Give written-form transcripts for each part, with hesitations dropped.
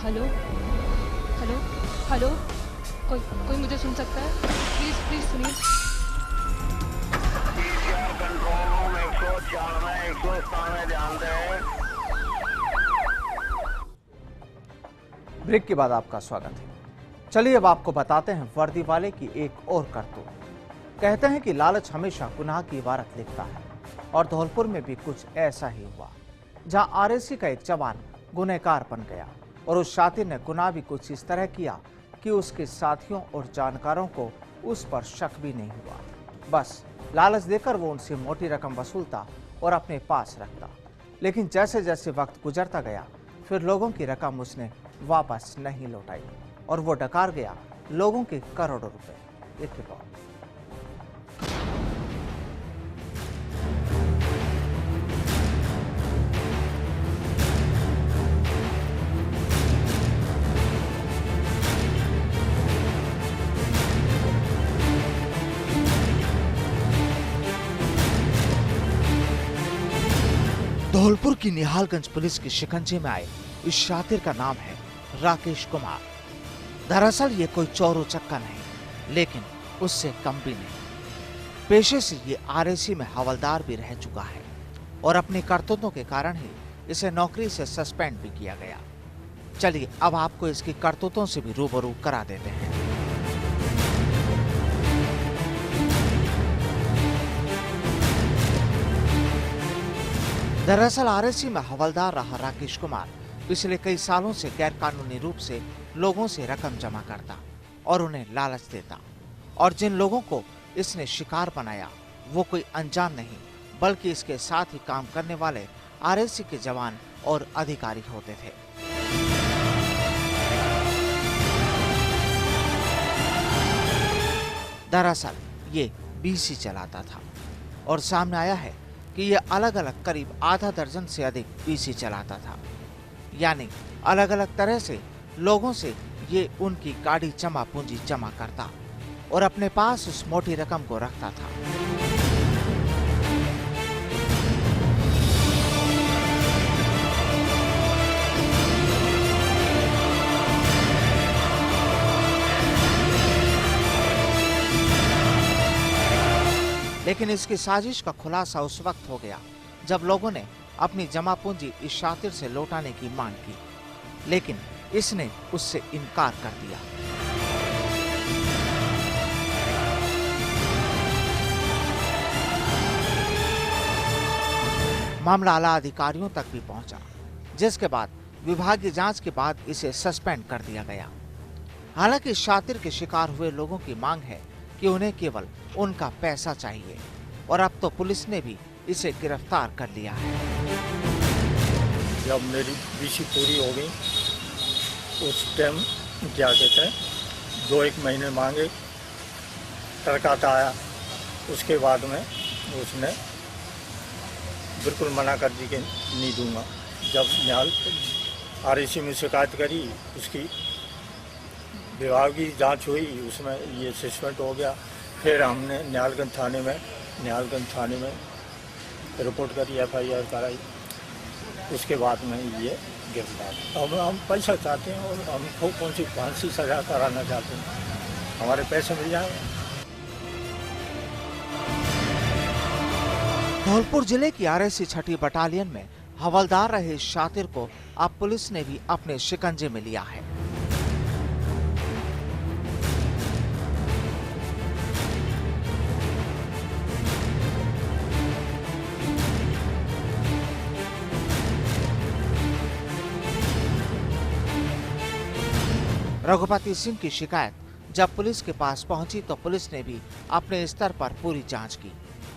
Hello hello hello, कोई मुझे सुन सकता है? प्लीज प्लीज सुनिए। कंट्रोल रूम 104 में 197 में ध्यान दें। ब्रेक के बाद आपका स्वागत है। चलिए अब आपको बताते हैं वर्दी वाले की एक और करतूत। कहते हैं कि लालच हमेशा गुनाह की इबारत लिखता है और धौलपुर में भी कुछ ऐसा ही हुआ, जहां आरएसी का एक जवान गुनहगार बन गया और उस शातिर ने गुनाह भी कुछ इस तरह किया कि उसके साथियों और जानकारों को उस पर शक भी नहीं हुआ। बस लालच देकर वो उनसे मोटी रकम वसूलता और अपने पास रखता, लेकिन जैसे जैसे वक्त गुजरता गया फिर लोगों की रकम उसने वापस नहीं लौटाई और वो डकार गया लोगों के करोड़ों रुपए। एक रिपोर्ट। धौलपुर की निहालगंज पुलिस के शिकंजे में आए इस शातिर का नाम है राकेश कुमार। दरअसल ये कोई चोर उचक्का नहीं, लेकिन उससे कम भी नहीं। पेशे से ये आरएसी में हवलदार भी रह चुका है और अपने करतूतों के कारण ही इसे नौकरी से सस्पेंड भी किया गया। चलिए अब आपको इसकी करतूतों से भी रूबरू करा देते हैं। दरअसल आरएसी में हवलदार रहा राकेश कुमार पिछले कई सालों से गैर कानूनी रूप से लोगों से रकम जमा करता और उन्हें लालच देता, और जिन लोगों को इसने शिकार बनाया वो कोई अनजान नहीं बल्कि इसके साथ ही काम करने वाले आरएसी के जवान और अधिकारी होते थे। दरअसल ये बीसी चलाता था और सामने आया है कि ये अलग अलग करीब आधा दर्जन से अधिक बीसी चलाता था, यानी अलग अलग तरह से लोगों से ये उनकी गाड़ी जमा पूंजी जमा करता और अपने पास उस मोटी रकम को रखता था। लेकिन इसकी साजिश का खुलासा उस वक्त हो गया जब लोगों ने अपनी जमा पूंजी इस शातिर से लौटाने की मांग की, लेकिन इसने उससे इनकार कर दिया। मामला आला अधिकारियों तक भी पहुंचा, जिसके बाद विभागीय जांच के बाद इसे सस्पेंड कर दिया गया। हालांकि इस शातिर के शिकार हुए लोगों की मांग है कि उन्हें केवल उनका पैसा चाहिए और अब तो पुलिस ने भी इसे गिरफ्तार कर लिया है। जब मेरी बीसी पूरी हो गई उस टाइम क्या कहते हैं 2-1 महीने मांगे, टरकाता आया। उसके बाद में उसने बिल्कुल मना कर दी कि नहीं दूंगा। जब न्याल आरएसी में शिकायत करी, उसकी विभागीय जांच हुई, उसमें ये सस्पेंड हो गया। फिर हमने निहालगंज थाने में रिपोर्ट करी, FIR कराई। उसके बाद में ये गिरफ्तार। अब हम पैसा चाहते हैं और हमको कौन सी फांसी सजा कराना चाहते हैं, हमारे पैसे मिल जाएंगे। धौलपुर जिले की आरएसी 6ठी बटालियन में हवलदार रहे शातिर को अब पुलिस ने भी अपने शिकंजे में लिया है। रघुपति सिंह की शिकायत जब पुलिस के पास पहुंची तो पुलिस ने भी अपने स्तर पर पूरी जांच की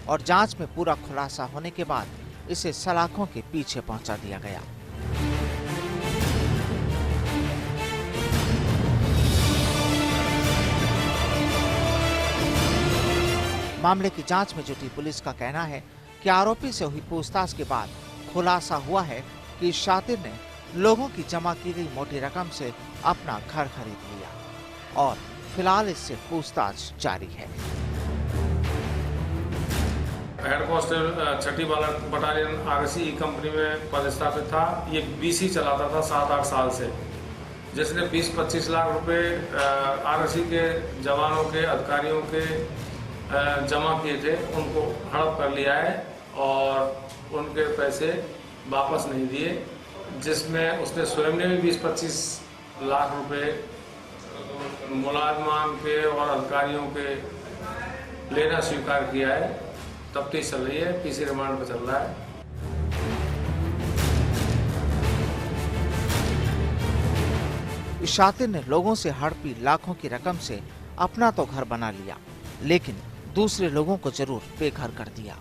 और जांच में पूरा खुलासा होने के बाद इसे सलाखों के पीछे पहुंचा दिया गया। मामले की जांच में जुटी पुलिस का कहना है कि आरोपी से हुई पूछताछ के बाद खुलासा हुआ है कि शातिर ने लोगों की जमा की गई मोटी रकम से अपना घर खरीद लिया और फिलहाल इससे पूछताछ जारी है। हेड कांस्टेबल 6ठी बटालियन आरएसी कंपनी में पदस्थापित था। ये बीसी चलाता था 7-8 साल से जिसने 20-25 लाख रुपए आरएसी के जवानों के अधिकारियों के जमा किए थे, उनको हड़प कर लिया है और उनके पैसे वापस नहीं दिए, जिसमें उसने स्वयं ने भी 20-25 लाख रुपए मुलाजमान के और अधिकारियों के लेना स्वीकार किया है। तफ्तीश चल रही है, पीसी रिमांड पर चल रहा है। इस शातिर ने लोगों से हड़पी लाखों की रकम से अपना तो घर बना लिया, लेकिन दूसरे लोगों को जरूर बेघर कर दिया।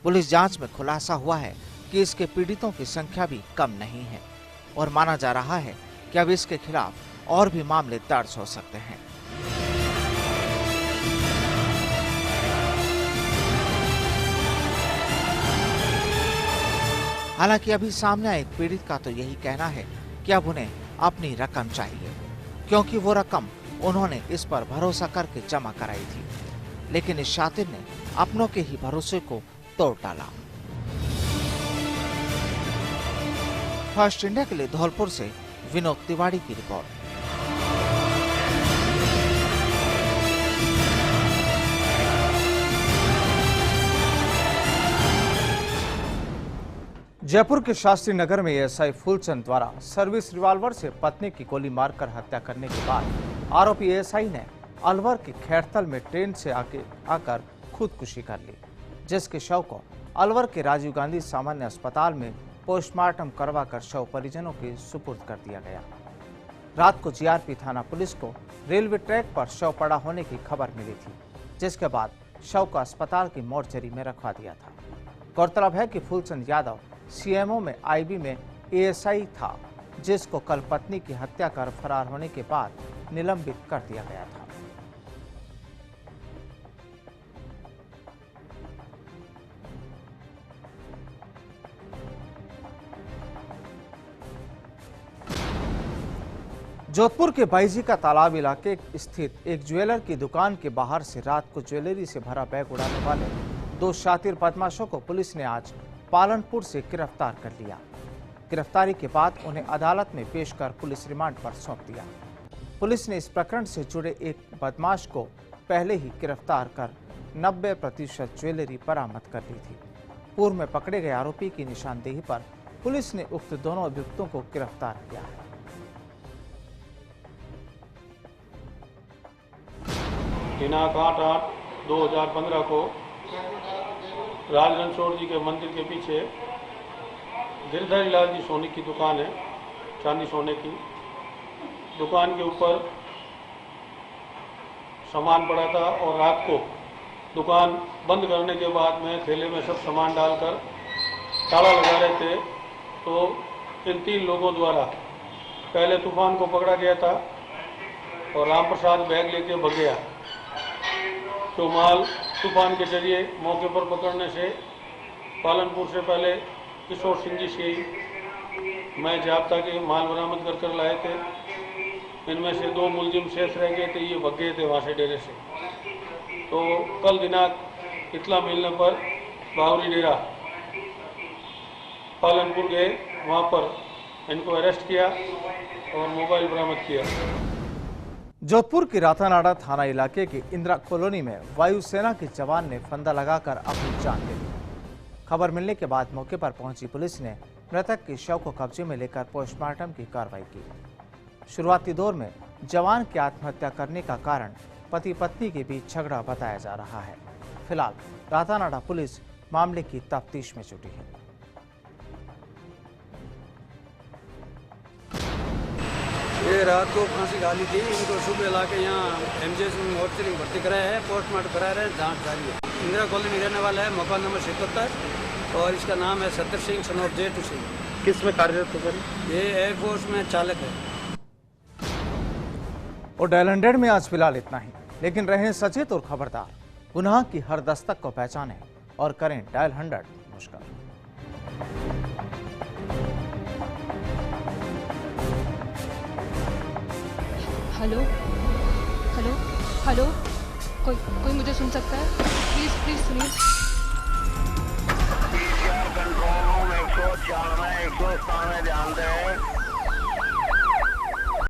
पुलिस जांच में खुलासा हुआ है कि इसके पीड़ितों की संख्या भी कम नहीं है और माना जा रहा है कि अब इसके खिलाफ और भी मामले दर्ज हो सकते हैं। हालांकि अभी सामने आए एक पीड़ित का तो यही कहना है कि अब उन्हें अपनी रकम चाहिए, क्योंकि वो रकम उन्होंने इस पर भरोसा करके जमा कराई थी, लेकिन इस शातिर ने अपनों के ही भरोसे को तोड़ डाला। फर्स्ट इंडिया के लिए धौलपुर से विनोद तिवारी की रिपोर्ट। जयपुर के शास्त्री नगर में एएसआई फूलचंद द्वारा सर्विस रिवॉल्वर से पत्नी की गोली मारकर हत्या करने के बाद आरोपी एएसआई ने अलवर के खैरथल में ट्रेन से आकर खुदकुशी कर ली, जिसके शव को अलवर के राजीव गांधी सामान्य अस्पताल में पोस्टमार्टम करवाकर शव परिजनों के सुपुर्द कर दिया गया। रात को जीआरपी थाना पुलिस को रेलवे ट्रैक पर शव पड़ा होने की खबर मिली थी, जिसके बाद शव को अस्पताल की मोर्चरी में रखवा दिया था। गौरतलब है कि फूलचंद यादव सीएमओ में आईबी में एएसआई था, जिसको कल पत्नी की हत्या कर फरार होने के बाद निलंबित कर दिया गया था। जोधपुर के बाईजी का तालाब इलाके स्थित एक ज्वेलर की दुकान के बाहर से रात को ज्वेलरी से भरा बैग उड़ाने वाले 2 शातिर बदमाशों को पुलिस ने आज पालनपुर से गिरफ्तार कर लिया। गिरफ्तारी के बाद उन्हें अदालत में पेश कर पुलिस रिमांड पर सौंप दिया। पुलिस ने इस प्रकरण से जुड़े एक बदमाश को पहले ही गिरफ्तार कर 90% ज्वेलरी बरामद कर ली थी। पूर्व में पकड़े गए आरोपी की निशानदेही पर पुलिस ने उक्त दोनों अभियुक्तों को गिरफ्तार किया है। दिनांक 8/8/2015 को राज रणछोड़ जी के मंदिर के पीछे गिरधरी लाल जी सोने की दुकान है, चांदी सोने की दुकान के ऊपर सामान पड़ा था और रात को दुकान बंद करने के बाद में थैले में सब सामान डालकर ताला लगा रहे थे, तो इन 3 लोगों द्वारा पहले तूफान को पकड़ा गया था और राम प्रसाद बैग लेके भाग गया। तो माल तूफान के जरिए मौके पर पकड़ने से पालनपुर से पहले किशोर सिंह जी से मैं जाब्ता के माल बरामद कर लाए थे। इनमें से 2 मुलजिम शेष रह गए थे, ये भाग गए थे वहाँ से डेरे से। तो कल दिनांक इतला मिलने पर बावरी डेरा पालनपुर गए, वहाँ पर इनको अरेस्ट किया और मोबाइल बरामद किया। जोधपुर के रातानाडा थाना इलाके के इंदिरा कॉलोनी में वायुसेना के जवान ने फंदा लगाकर अपनी जान ले ली। खबर मिलने के बाद मौके पर पहुंची पुलिस ने मृतक के शव को कब्जे में लेकर पोस्टमार्टम की कार्रवाई की। शुरुआती दौर में जवान की आत्महत्या करने का कारण पति पत्नी के बीच झगड़ा बताया जा रहा है। फिलहाल रातानाडा पुलिस मामले की तफ्तीश में जुटी है। ये रात को फांसी डाली थी, इनको सुबह ला के यहाँ एमजीएस में मोर्चरी में भर्ती कराया है, पोस्टमार्टम करा रहे हैं, जांच जारी है। इंदिरा कॉलोनी रहने वाला है, मकान नंबर 77 और इसका नाम है सत्तर सिंह सन ऑफ जेटू सिंह। किस में कार्यरत हो सर? ये एयरफोर्स में चालक है। और डायल 100 में आज फिलहाल इतना ही, लेकिन रहें सचेत और खबरदार। गुनाह की हर दस्तक को पहचानें और करें डायल 100 मुश्किल। हेलो हेलो हेलो, कोई मुझे सुन सकता है? प्लीज सुनिए। कंट्रोल रूम 104 में 197 ध्यान दें।